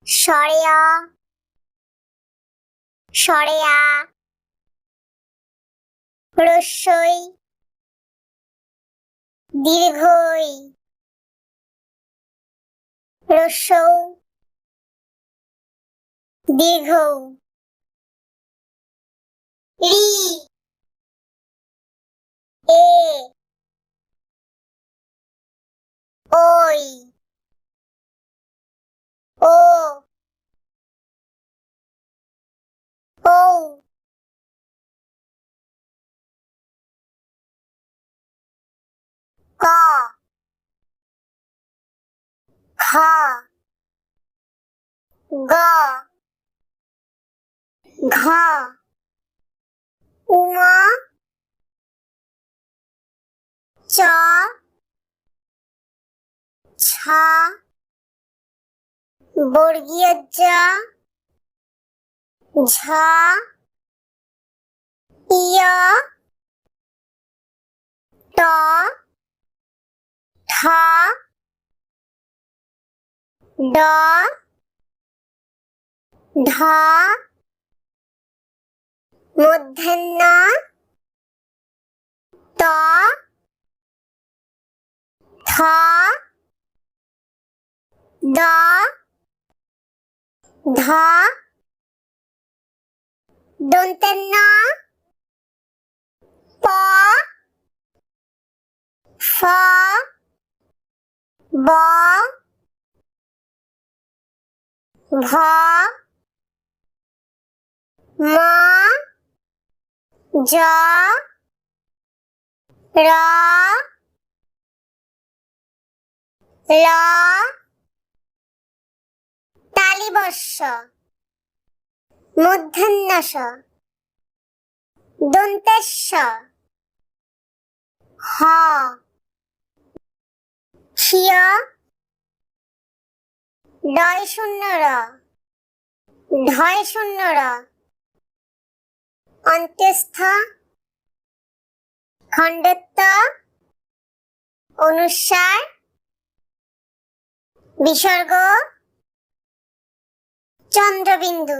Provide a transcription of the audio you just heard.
সরেয়া সরেয়া রস্যই দীর্ঘই রস্যৌ দীর্ঘ রি এ ওই ও ঔ ক খ গ ঘ উমা চ ছ বর্গীয় জ ঝ ইয় ট ঠ ড ঢ মূর্ধন্য ত থ দ ধ দন্তেন্য প ফ ব ভ ম জ র ল তালিবস্য মূর্ধন্যস দন্তেস্য হ ক্ষিয় ডয় শূন্য র ঢয় শূন্য র অন্ত্যস্থ খণ্ডত্ব অনুস্বার বিসর্গ চন্দ্রবিন্দু।